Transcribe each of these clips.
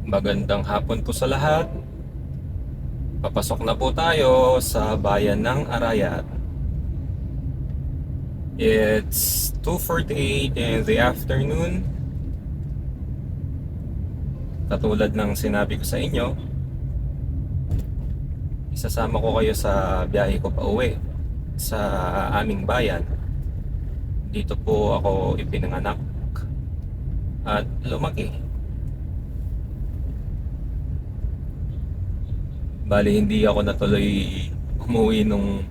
Magandang hapon po sa lahat. Papasok na po tayo sa bayan ng Arayat. It's 2:48 in the afternoon. Katulad ng sinabi ko sa inyo, isasama ko kayo sa biyahe ko pa uwi sa aming bayan. Dito po ako ipinanganak at lumaki. Bali hindi ako natuloy umuwi nung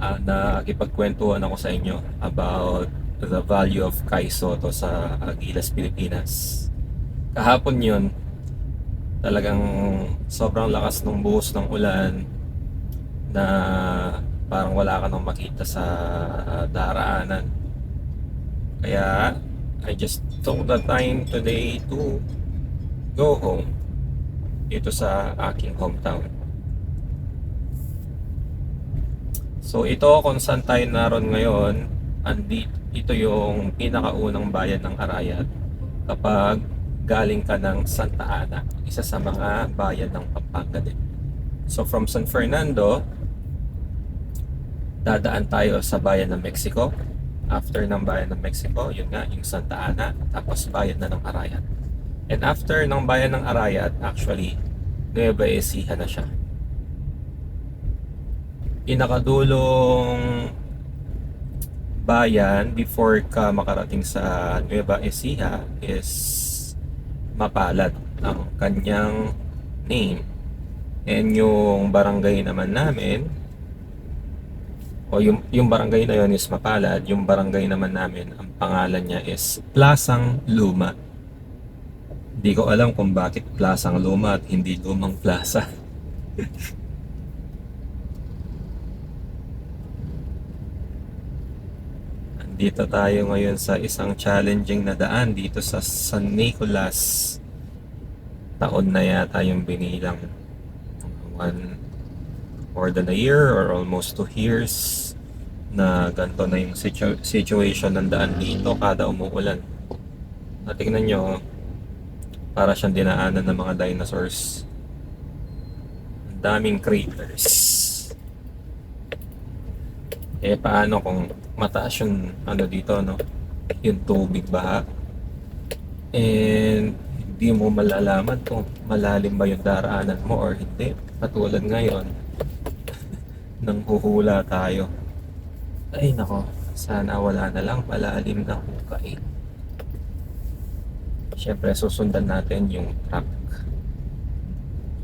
nakikipagkwentuhan ako sa inyo about the value of Kai Soto sa Gilas, Pilipinas. Kahapon yun, talagang sobrang lakas ng buhos ng ulan na parang wala ka nang makita sa daraanan. Kaya I just took the time today to go home dito sa aking hometown. So ito kung saan tayo naroon ngayon, ito yung pinakaunang bayan ng Arayat kapag galing ka ng Santa Ana, isa sa mga bayan ng Pampanga din. So from San Fernando, dadaan tayo sa bayan ng Mexico. After ng bayan ng Mexico, yun nga, yung Santa Ana, tapos bayan na ng Arayat. And after ng bayan ng Arayat, actually, Nueva Ecija na siya. Pinakadulong bayan before ka makarating sa Nueva Ecija is Mapalad ang kanyang name. And yung barangay naman namin, o yung barangay na yun is Mapalad, yung barangay naman namin, ang pangalan niya is Plasang Luma. Hindi ko alam kung bakit Plasang Luma at hindi Lumang Plaza. Dito tayo ngayon sa isang challenging na daan dito sa San Nicolas. Taon na yata yung binilang, one more than a year or almost 2 years na ganito na yung situation ng daan dito kada umuulan. At tingnan nyo, para siyang dinaanan ng mga dinosaurs. Ang daming craters. Paano kung mataas yung dito, no? Yung tubig baha. And hindi mo malalaman kung malalim ba yung daraanan mo or hindi. Katulad ngayon, nang huhula tayo. Ay nako, sana wala na lang malalim na hukay. Siyempre susundan natin yung truck.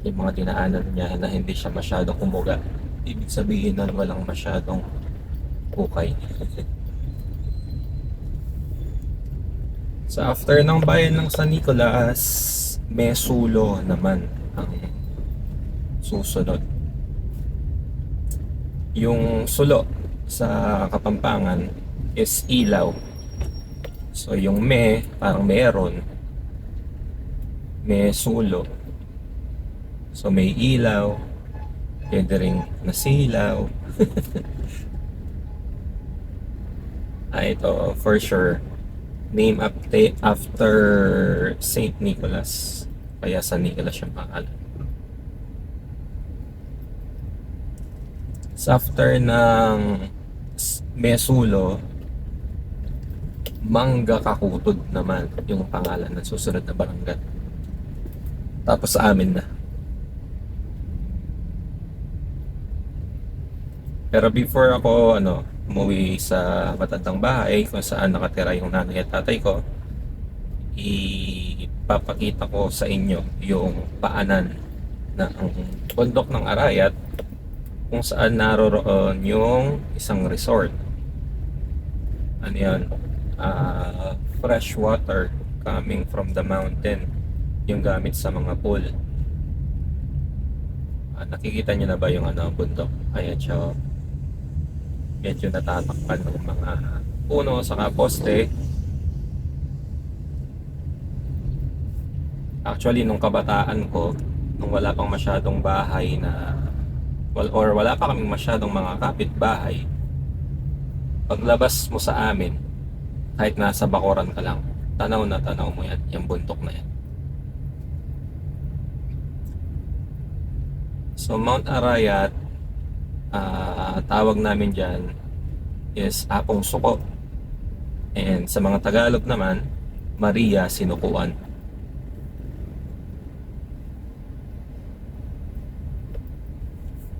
Yung mga dinaanan niya na hindi siya masyadong umuga. Ibig sabihin na walang masyadong hukay. So after ng bayan ng San Nicolas, Mesulo naman ang susunod. Yung sulo sa Kapampangan is ilaw. So yung parang meron, Mesulo. So may ilaw, pwede ring nasilaw. Ito for sure name update after Saint Nicholas, kaya San Nicolas yung pangalan. So after ng Mesulo, Mangga Kakutod naman yung pangalan ng susunod na barangay. Tapos sa amin na. Pero before ako umuwi sa matandang bahay kung saan nakatira yung nanay at tatay ko, ipapakita ko sa inyo yung paanan ng bundok ng Arayat kung saan naroroon yung isang resort. Ano yan? Fresh water coming from the mountain yung gamit sa mga pool. Nakikita nyo na ba yung bundok? Ayan siya. Medyo natatakpan ng mga puno saka poste. Actually nung kabataan ko, nung wala pang masyadong bahay na or wala pa kaming masyadong mga kapitbahay, paglabas mo sa amin, kahit nasa bakuran ka lang, tanaw na tanaw mo yan, yung bundok na yan. So Mount Arayat, tawag namin dyan is Apong Suko. And sa mga Tagalog naman, Maria Sinukuan.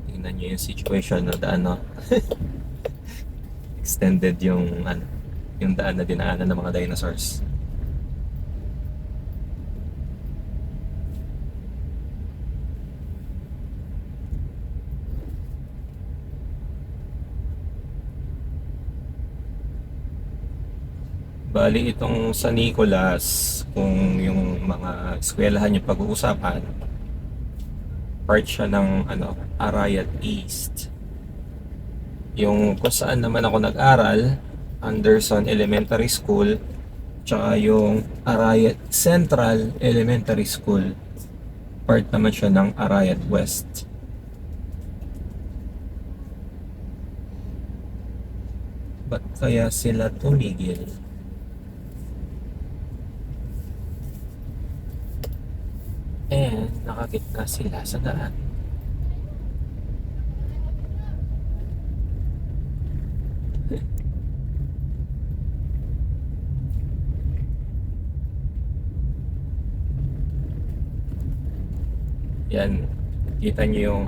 Tingnan nyo yung situation na daan, no? Extended yung daan na dinaanan ng mga dinosaurs. Bali itong sa Nicolas, kung yung mga eskwelahan yung pag-uusapan, part siya ng Arayat East. Yung kung saan naman ako nag-aral, Anderson Elementary School, tsaka yung Arayat Central Elementary School, part naman siya ng Arayat West. Ba't kaya sila tumigil? Nakagitna sila sa daan. Yan, kita nyo yung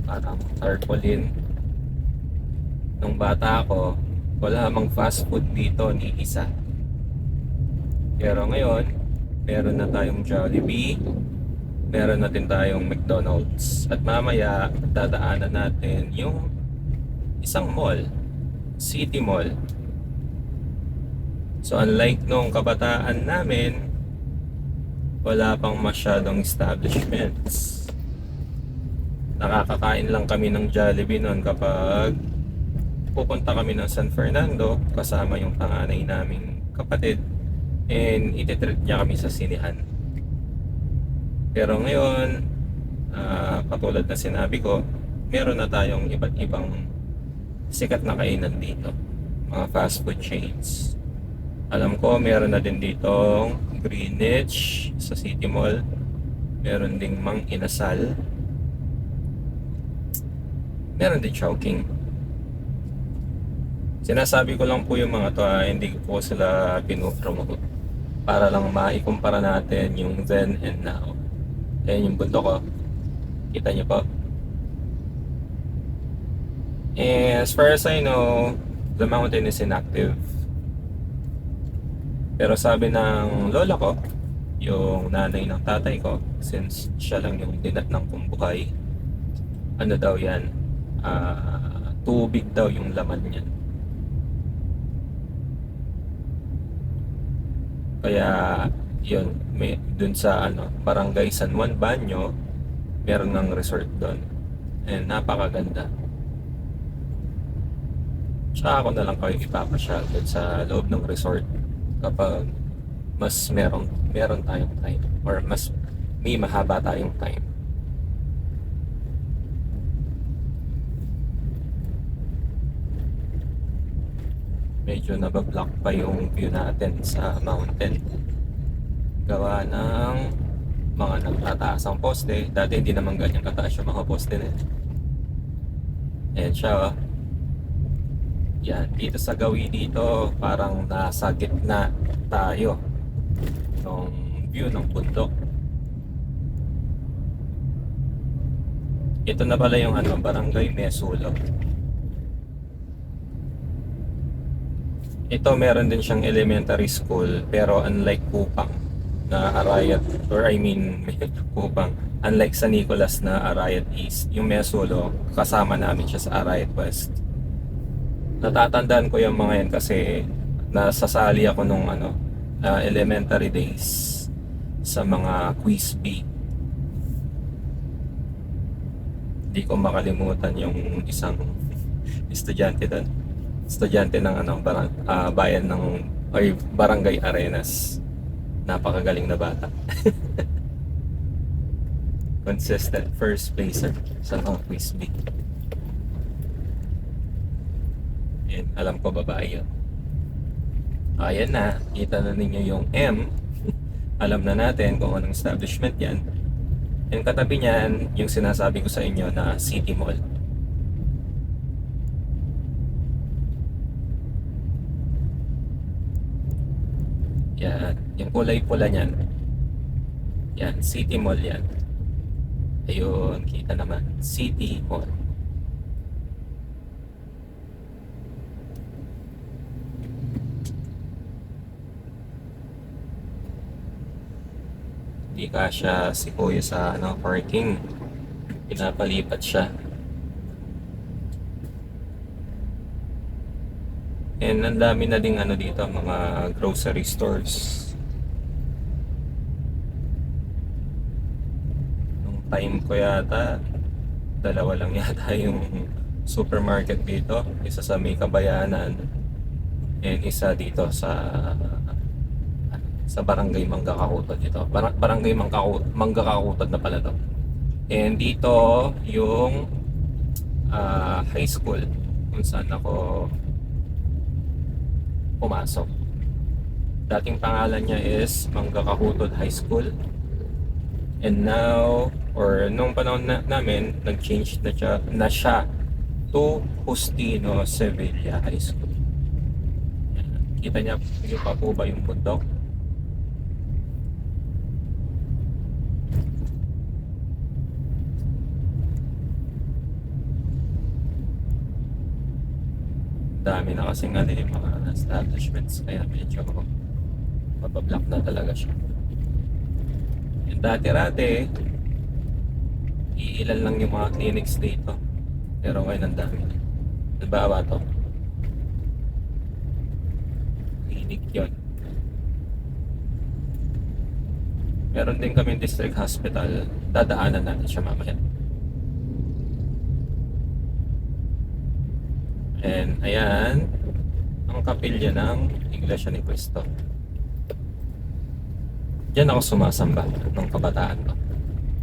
parang tarpaulin. Nung bata ako, wala mang fast food dito ni isa. Pero ngayon, meron na tayong Jollibee, meron na din tayong McDonald's. At mamaya, dadaanan natin yung isang mall, City Mall. So unlike nung kabataan namin, wala pang masyadong establishments. Nakakakain lang kami ng Jollibee noon kapag pupunta kami ng San Fernando kasama yung panganay naming kapatid, and itetreat niya kami sa sinihan. Pero ngayon, katulad na sinabi ko, meron na tayong iba't ibang sikat na kainan dito, mga fast food chains. Alam ko meron na din ditong Greenwich sa City Mall, meron ding Mang Inasal, meron din Chowking. Sinasabi ko lang po yung mga to, hindi ko po sila pinopromote, para lang maikumpara natin yung then and now. Ayan yung bundok ko, kita nyo po. And as far as I know, the mountain is inactive. Pero sabi ng lola ko, yung nanay ng tatay ko, since siya lang yung dinatnang kong buhay, ano daw yan, tubig daw yung laman niya. Kaya yun, dun sa Barangay San Juan Banyo, meron ng resort doon, and napakaganda. Tsaka ako na lang kayo ipapasyal dun sa loob ng resort kapag mas meron tayong time, or mas may mahaba tayong time. Medyo nabablock pa yung view natin sa mountain, gawa ng mga nagtataasang poste. Dati hindi naman ganyan kataas yung mga poste na yun. Ayan siya, oh. Yan, dito sa gawi dito, parang nasa gitna tayo ng view ng bundok. Ito na pala yung Barangay Mesulo. Ito meron din siyang elementary school, pero unlike Kupang na Arayat, or I mean Kupang, unlike sa Nicolas na Arayat East, yung Mesulo kasama namin siya sa Arayat West. Natatandaan ko yung mga yan kasi nasasali ako nung elementary days sa mga quiz bee. Hindi ko makalimutan yung isang estudyante doon. Estudyante ng bayan ng Barangay Arenas. Napakagaling na bata. Consistent first placer sa mga quiz bee. And alam ko babae yun. Ayan na, kita na ninyo yung M. Alam na natin kung anong establishment yan. And katabi niyan, yung sinasabi ko sa inyo na City Mall. Yan, yung kulay pula niyan. Yan, City Mall yan. Ayun, kita naman. City Mall. Hindi kasya si Kuya sa parking. Pinapalipat siya. And ang dami na ding dito, mga grocery stores. Nung time ko yata, dalawa lang yata yung supermarket dito. Isa sa May Kabayanan and isa dito sa Barangay Manggakakutod dito. Barangay Manggakakutod na pala to. And dito yung high school kung saan ako pumasok. Dating pangalan niya is Manggakakutod High School. And now, or nung panahon namin, nag-change na siya to Justino Sevilla High School. Yan. Kita niyo pa po ba yung bundok? Dami na kasing yung mga establishments, kaya medyo mabablock na talaga siya. Yung dati-rati, iilan lang yung mga clinics dito, pero ngayon ang dami. Halimbawa to, clinic yun. Meron din kami district hospital, dadaanan natin siya mamaya. And ayan ang kapilya ng Iglesia ni Cristo. Diyan ako sumasamba nung kabataan ko.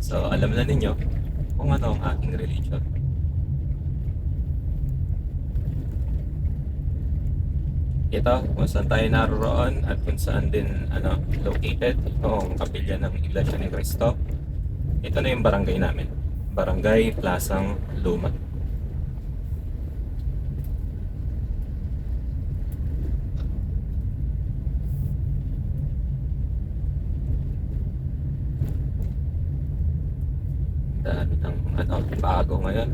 So alam na ninyo kung ano ang aking religion. Ito kung saan tayo naroon at kung saan din located itong kapilya ng Iglesia ni Cristo. Ito na yung barangay namin, Barangay Plasang Luma. Dami ng bago ngayon,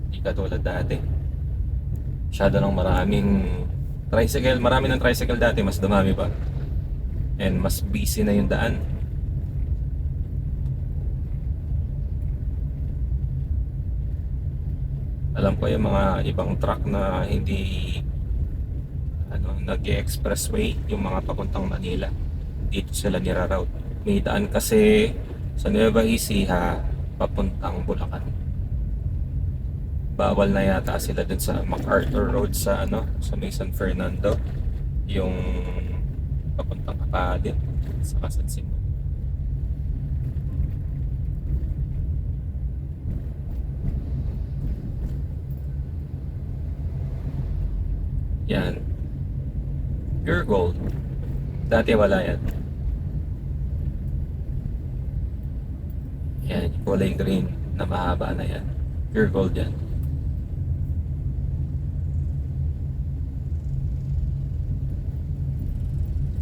hindi katulad dati. Masyado ng maraming tricycle. Marami ng tricycle dati, mas dumami pa. And mas busy na yung daan. Alam ko yung mga ibang truck na hindi nag-expressway, yung mga papuntang Manila, dito sila niraroute. May daan kasi sa Nueva Ecija papuntang Bulacan. Bawal na yata sila dun sa MacArthur Road sa may San Fernando, yung papuntang Apadit sa San Simon. Yan, Pure Gold. Dati wala yan. Yan, yung kulay green na mahaba na yan, Pure Gold yan.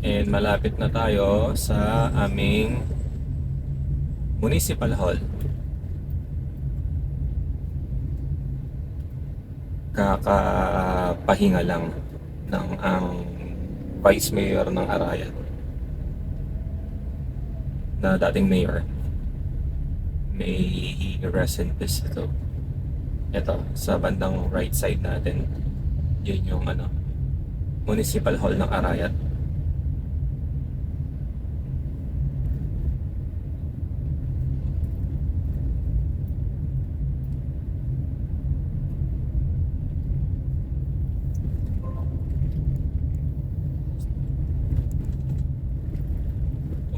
And malapit na tayo sa aming Municipal Hall. Kakapahinga lang ng ang Vice Mayor ng Arayat na dating mayor. May rest in peace ito. Ito, sa bandang right side natin, yun yung Municipal Hall ng Arayat.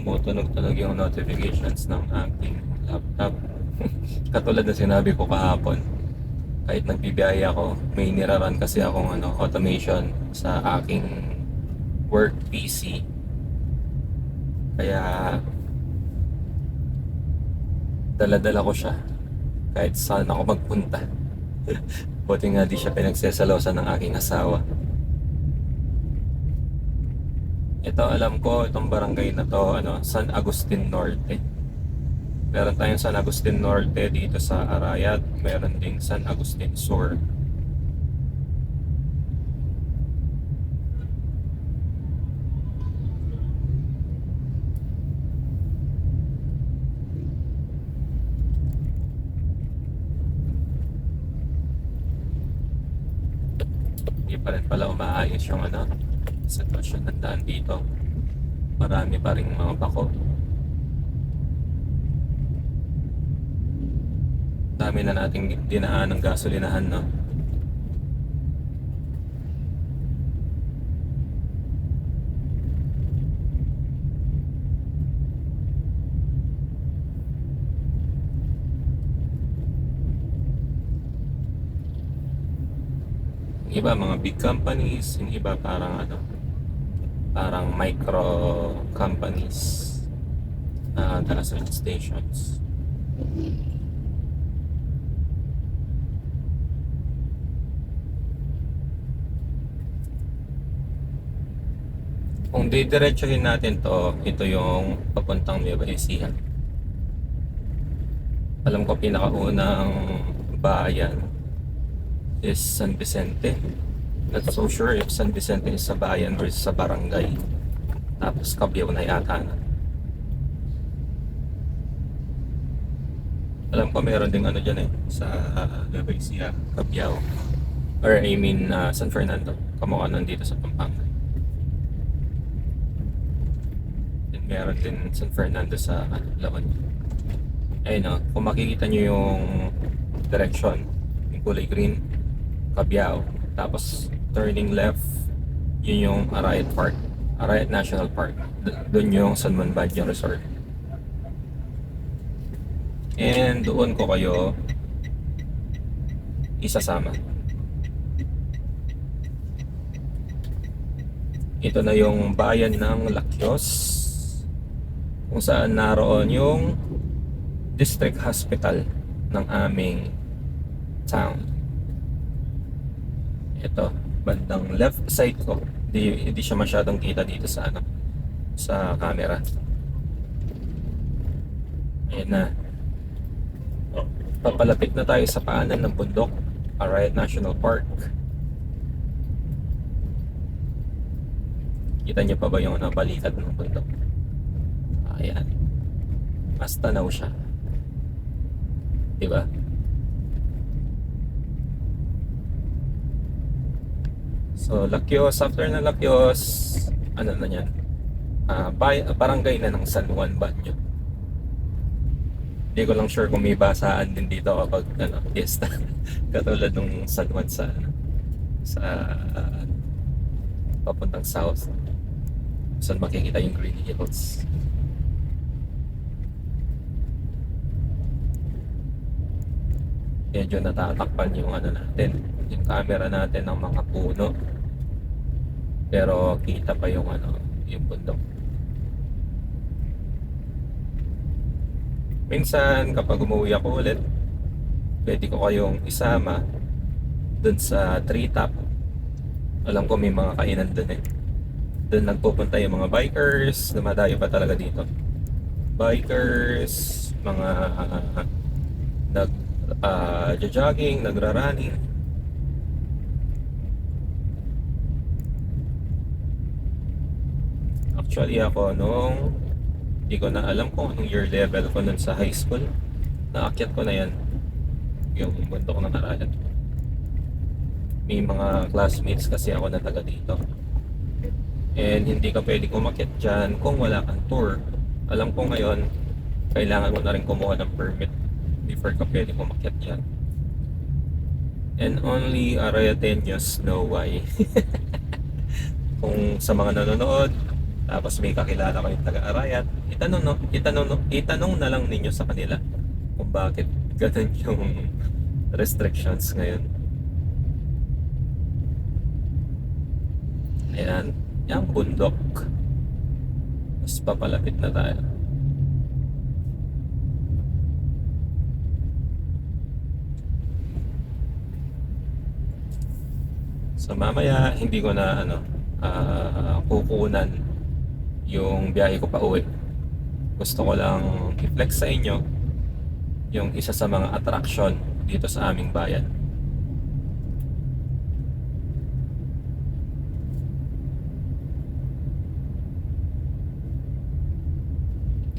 Tumutunog-tunog yung notifications ng aking laptop. Katulad na sinabi ko kahapon, kahit nagbibiyahe ako, may niraran kasi akong automation sa aking work PC. Kaya Dala-dala ko siya kahit saan ako magpunta. Buti nga di siya pinagsesalosan ng aking asawa. Ito alam ko, itong barangay na to, San Agustin Norte. Meron tayong San Agustin Norte dito sa Arayat. Meron ding San Agustin Sur. Hindi pa rin pala umaayos yung sitwasyon ng daan dito. Marami pa rin mga bako. Dami na nating dinaan ng gasolinahan, no? Yung iba mga big companies, yung iba parang micro companies, gasoline stations. Kung didiretsuhin natin to, ito yung papuntang Nueva Ecija. Alam ko pinakaunang bayan is San Vicente. Not so sure if San Vicente is sa bayan or sa barangay. Tapos Cabiao na yata na. Alam ko meron ding dyan sa Nueva Ecija, Cabiao. Or I mean San Fernando. Kamukha nandito sa Pampanga. And meron din San Fernando sa Laon. Ayun kung makikita nyo yung direction, yung kulay green, Cabiao. Tapos turning left, yun yung Arayat Park, Arayat National Park. Doon yung San Juan Baguio Resort. And doon ko kayo isasama. Ito na yung bayan ng Lakyos, kung saan naroon yung district hospital ng aming town. Ito, bandang left side ko. Hindi siya masyadong kita dito sa sa camera. Ayan na. Papalapit na tayo sa paanan ng bundok, Arayat National Park. Kita niyo pa ba yung balikat ng bundok? Ayan. Mas tanaw siya. Diba? So, Lakyos, after na Lakyos, na yan? Barangay na ng San Juan Baguio. Hindi ko lang sure kung may basaan din dito kapag fiesta. Katulad nung San Juan sa papuntang south. Saan makikita yung Green Hills. Medyo natatakpan yung natin, yung camera natin ng mga puno. Pero kita pa yung yung bundok. Minsan kapag umuwi ako ulit, pwede ko kayong isama dun sa treetop. Alam ko may mga kainan dun Dun nagpupunta yung mga bikers, dumadayo pa talaga dito. Bikers, mga jogging, nagra-running. Actually ako hindi ko na alam kung anong year level ko nun sa high school. Naakyat ko na yan, yung bundok ng Arayat. May mga classmates kasi ako na taga dito. And hindi ka pwede umakyat dyan kung wala kang tour. Alam ko ngayon, kailangan mo na rin kumuha ng permit before ka pwede umakyat dyan. And only Arayateños know why. Kung sa mga nanonood, tapos may kakilala kayong taga-Arayat, itanong na lang ninyo sa kanila kung bakit ganun yung restrictions ngayon. Ayan, yung bundok. Mas papalapit na tayo. So mamaya hindi ko na kukunan yung biyahe ko pa uwi. Gusto ko lang i-flex sa inyo yung isa sa mga attraction dito sa aming bayan.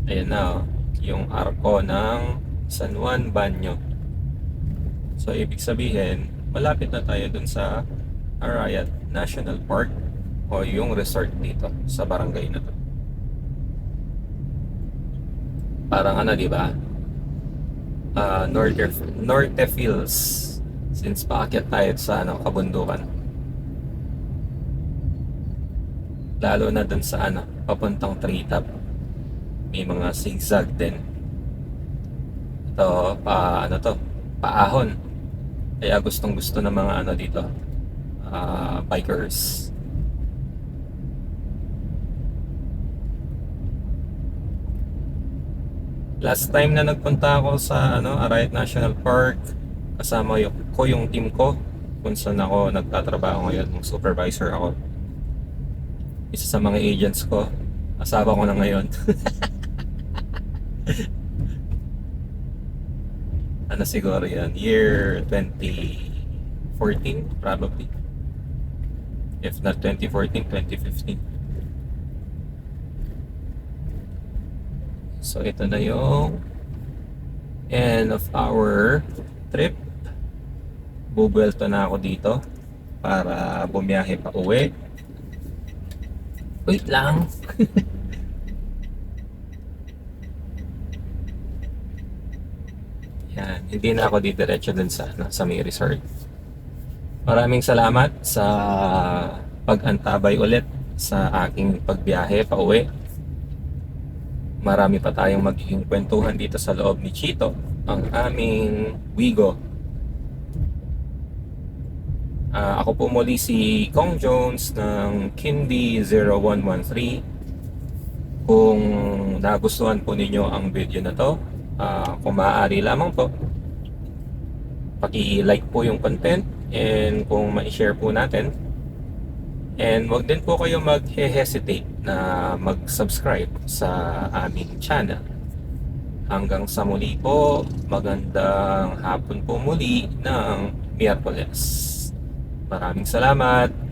Ayan na, yung arko ng San Juan Banyo. So ibig sabihin, malapit na tayo dun sa Arayat National Park o yung resort dito sa barangay na to. Parang di ba? Norte Feels, since paakyat tayo sa kabundukan. Lalo na dun sa papuntang treetop. May mga zigzag din. Ito, paahon. Kaya gustong gusto ng mga dito, bikers. Last time na nagpunta ako sa Arayat National Park, kasama yung team ko kung saan ako nagtatrabaho ngayon, ng supervisor ako. Isa sa mga agents ko, asawa ko na ngayon. Siguro yan, year 2014 probably, if not 2014, 2015. So ito na yung end of our trip. Bubuelto na ako dito para bumiyahe pa uwi. Wait lang. Yan, hindi na ako didiretso dun sa may resort. Maraming salamat sa pag-antabay ulit sa aking pagbiyahe pa uwi. Marami pa tayong magiging kwentuhan dito sa loob ni Chito, ang aming Wigo. Ako po muli si Kong Jones ng Kindi 0113. Kung nagustuhan po ninyo ang video na to, kung maaari lamang po, paki-like po yung content, and kung ma-share po natin, and wag din po kayo mag-hesitate na mag-subscribe sa aming channel. Hanggang sa muli po, magandang hapon po muli ng Miyerkules. Maraming salamat.